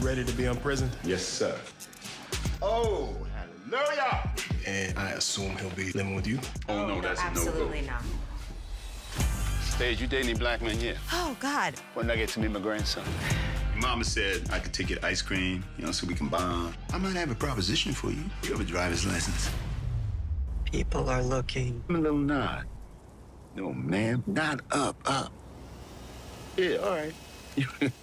ready to be unprisoned? Yes, sir. Oh, hallelujah! And I assume he'll be living with you? Oh, no, that's a no-go. Absolutely not. Stage, you date any black men yet? Oh, God. When I get to meet my grandson. Your mama said I could take you to ice cream, so we can bond. I might have a proposition for you. You have a driver's license? People are looking. A little nod. No, ma'am, not up. Yeah, all right.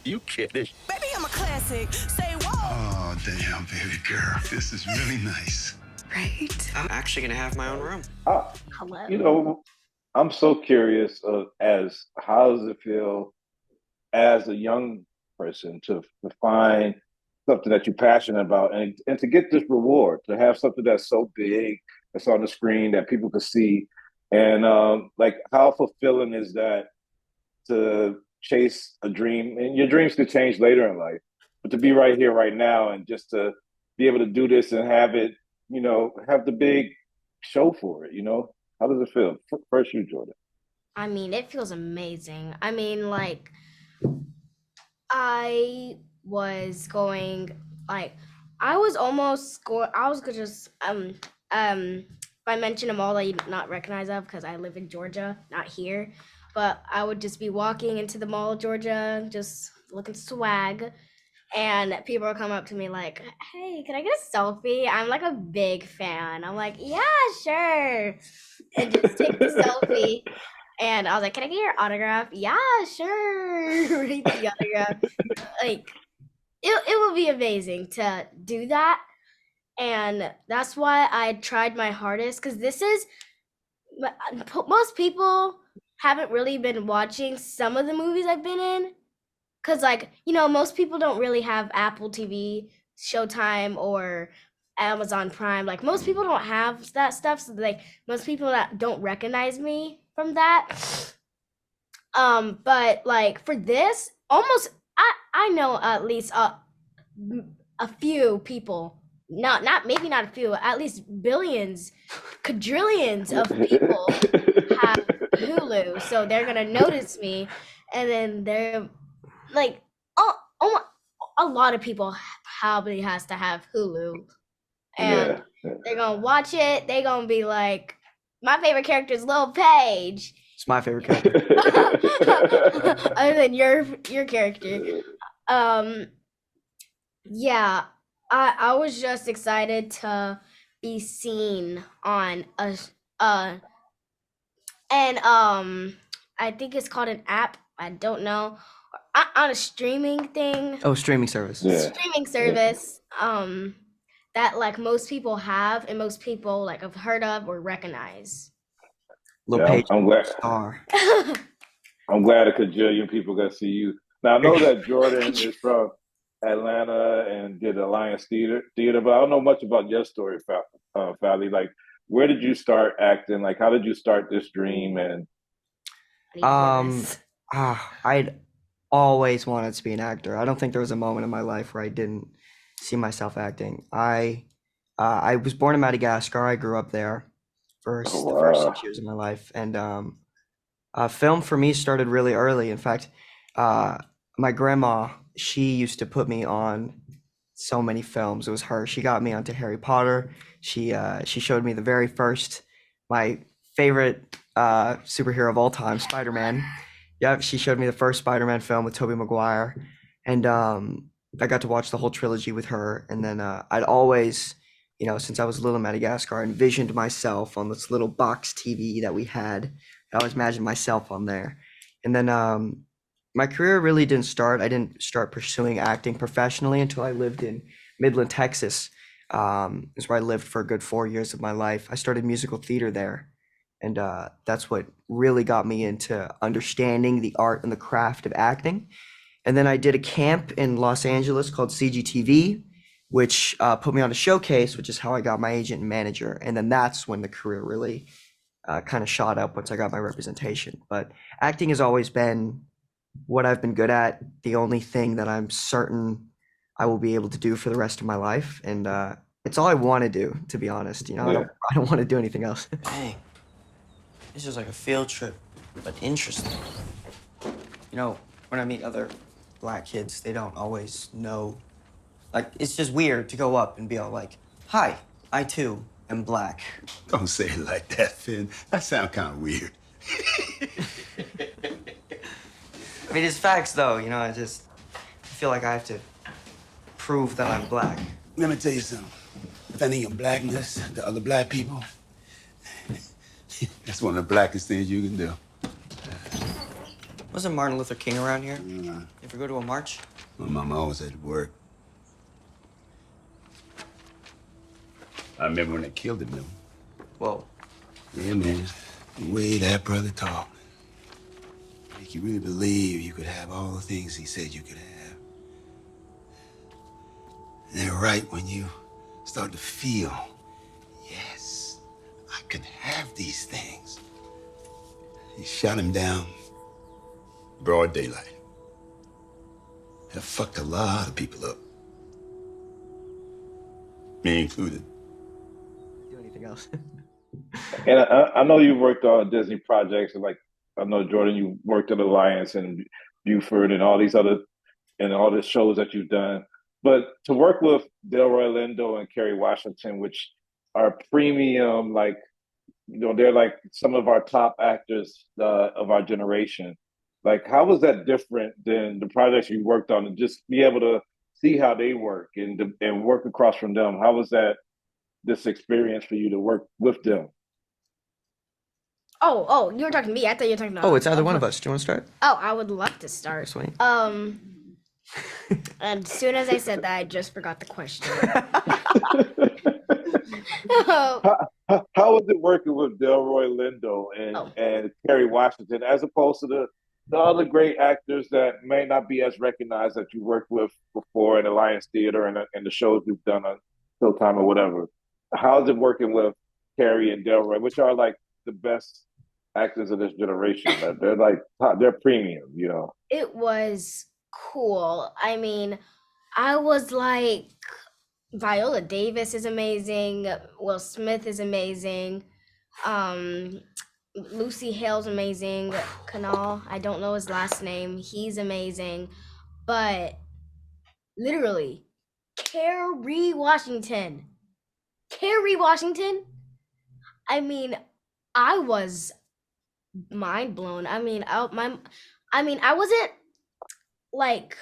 You kidding. Baby, I'm a classic. Say whoa. Oh, damn, baby girl. This is really nice. Right? I'm actually gonna have my own room. Hello. I'm so curious as how does it feel as a young person to find something that you're passionate about and to get this reward, to have something that's so big, that's on the screen that people can see. And how fulfilling is that to chase a dream? And your dreams could change later in life, but to be right here, right now, and just to be able to do this and have it, have the big show for it, How does it feel? First you, Jordyn. I mean, it feels amazing. I mean, I was almost if I mention a mall that you not recognize of, because I live in Georgia, not here, but I would just be walking into the mall of Georgia, just looking swag, and people would come up to me like, hey, can I get a selfie? I'm like a big fan. I'm like, yeah, sure. And just take the selfie. And I was like, can I get your autograph? Yeah, sure. Write the autograph. It would be amazing to do that. And that's why I tried my hardest, because most people haven't really been watching some of the movies I've been in. Because, most people don't really have Apple TV, Showtime, or Amazon Prime. Most people don't have that stuff. So, most people that don't recognize me from that. But, for this, I know at least a few people. Maybe not a few, at least billions, quadrillions of people have Hulu. So they're going to notice me. And then they're a lot of people probably has to have Hulu, and they're gonna watch it. They're gonna be like, my favorite character is Lil Paige. It's my favorite character. Other than your character. Yeah, I was just excited to be seen on and I think it's called an app. I don't know. On a streaming thing. Oh, streaming service. Yeah. Streaming service. That most people have and most people have heard of or recognize. Lil Paige, I'm glad. star. I'm glad a cajillion people got to see you. Now I know that Jordyn is from Atlanta and did Alliance Theater, but I don't know much about your story, Faly. Where did you start acting? How did you start this dream? And I'd always wanted to be an actor. I don't think there was a moment in my life where I didn't see myself acting. I was born in Madagascar. I grew up there for the first 6 years of my life. And film for me started really early. In fact, my grandma, she used to put me on so many films. It was her. She got me onto Harry Potter. She showed me the very first, my favorite superhero of all time, Spider-Man. Yeah, she showed me the first Spider-Man film with Tobey Maguire, and I got to watch the whole trilogy with her. And then I'd always, since I was little in Madagascar, envisioned myself on this little box TV that we had. I always imagined myself on there. And then my career really didn't start. I didn't start pursuing acting professionally until I lived in Midland, Texas. Is where I lived for a good 4 years of my life. I started musical theater there. And that's what really got me into understanding the art and the craft of acting. And then I did a camp in Los Angeles called CGTV, which put me on a showcase, which is how I got my agent and manager. And then that's when the career really kind of shot up once I got my representation. But acting has always been what I've been good at, the only thing that I'm certain I will be able to do for the rest of my life. And it's all I want to do, to be honest. I don't want to do anything else. Dang. This is like a field trip, but interesting. When I meet other Black kids, they don't always know Like, it's just weird to go up and be all like, hi, I too am black. Don't say it like that, Finn. That sounds kind of weird. I mean, it's facts, though, you know, I feel like I have to prove that I'm black. Let me tell you something. Defending your blackness to other black people, that's one of the blackest things you can do. Wasn't Martin Luther King around here? You ever go to a march? My mama always had to work. I remember when they killed him, though. Whoa. Yeah, man. The way that brother talked. Make you really believe you could have all the things he said you could have. And then right when you start to feel, yes, I can have these things, he shot him down broad daylight. That fucked a lot of people up. Me included. Do anything else? And I know you worked on Disney projects, and like I know Jordyn, you worked at Alliance and Buford and all these other and all the shows that you've done. But to work with Delroy Lindo and Kerry Washington, which are premium, like they're like some of our top actors of our generation. Like, how was that different than the projects you worked on, and just be able to see how they work and work across from them? How was this experience for you to work with them? Oh, you were talking to me. I thought you were talking to. Oh, it's either one of us. Do you want to start? Oh, I would love to start. Sweet. And as soon as I said that, I just forgot the question. How was it working with Delroy Lindo and Kerry Washington, as opposed to the other great actors that may not be as recognized that you worked with before in Alliance Theater and the shows you've done on Showtime or whatever? How's it working with Kerry and Delroy, which are like the best actors of this generation? They're like they're premium, you know. It was cool. I mean, I was like, Viola Davis is amazing. Will Smith is amazing. Lucy Hale's amazing. Canal, I don't know his last name. He's amazing. But literally, Kerry Washington. I mean, I was mind blown. I mean, I wasn't like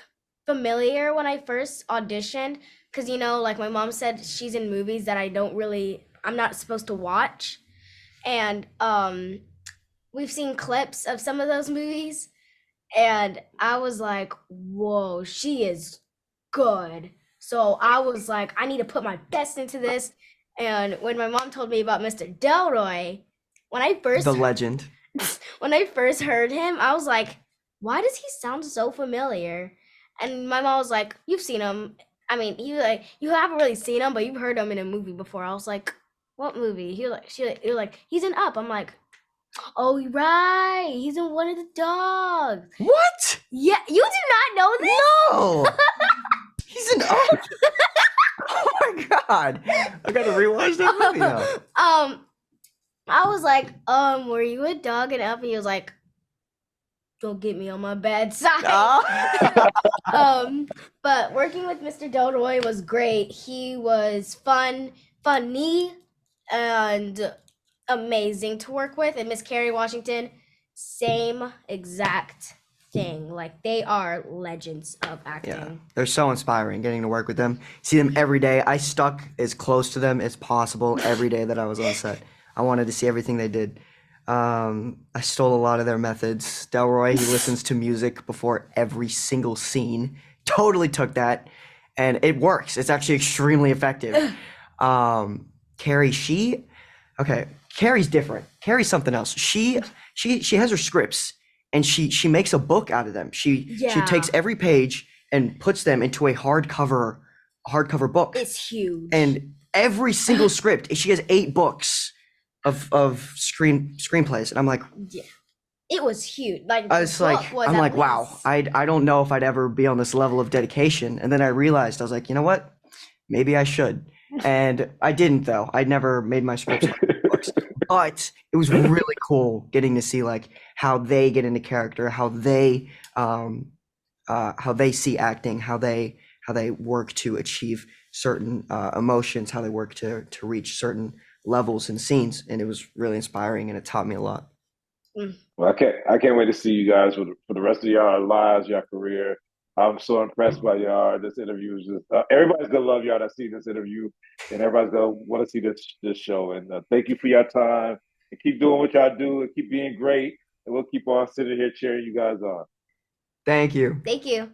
familiar when I first auditioned, because you know, like my mom said, she's in movies that I'm not supposed to watch, and we've seen clips of some of those movies, and I was like, whoa, she is good. So I was like, I need to put my best into this. And when my mom told me about Mr. Delroy, the legend, when I first heard him, I was like, why does he sound so familiar? And my mom was like, you've seen him. I mean, you haven't really seen him, but you've heard him in a movie before. I was like, what movie? You're like, he's in Up. I'm like, oh, right, he's in One of the Dogs. What? Yeah, you do not know this? No. He's in Up. Oh my god, I gotta rewatch that movie now. I was like, were you a dog in Up? And he was like, don't get me on my bad side. But working with Mr. Delroy was great. He was funny, and amazing to work with. And Miss Kerry Washington, same exact thing. Like, they are legends of acting. Yeah, they're so inspiring getting to work with them. See them every day. I stuck as close to them as possible every day that I was on set. I wanted to see everything they did. I stole a lot of their methods. Delroy, he listens to music before every single scene. Totally took that, and it works. It's actually extremely effective. Kerry, Kerry's different. Kerry's something else. She has her scripts, and she makes a book out of them. She takes every page and puts them into a hardcover book. It's huge. And every single script, she has 8 books of screenplays, and I'm like, yeah, it was huge. Like, I'm like, wow, I don't know if I'd ever be on this level of dedication. And then I realized, I was like, you know what, maybe I should. And I didn't, though. I never made my scripts books, but it was really cool getting to see like how they get into character, how they see acting, how they how they work to achieve certain emotions, how they work to reach certain levels and scenes. And it was really inspiring, and it taught me a lot. Well, I can't wait to see you guys for the rest of your lives, your career. I'm so impressed by y'all. This interview is just everybody's gonna love y'all that see this interview, and everybody's gonna want to see this show. And thank you for your time, and keep doing what y'all do, and keep being great. And we'll keep on sitting here cheering you guys on. Thank you. Thank you.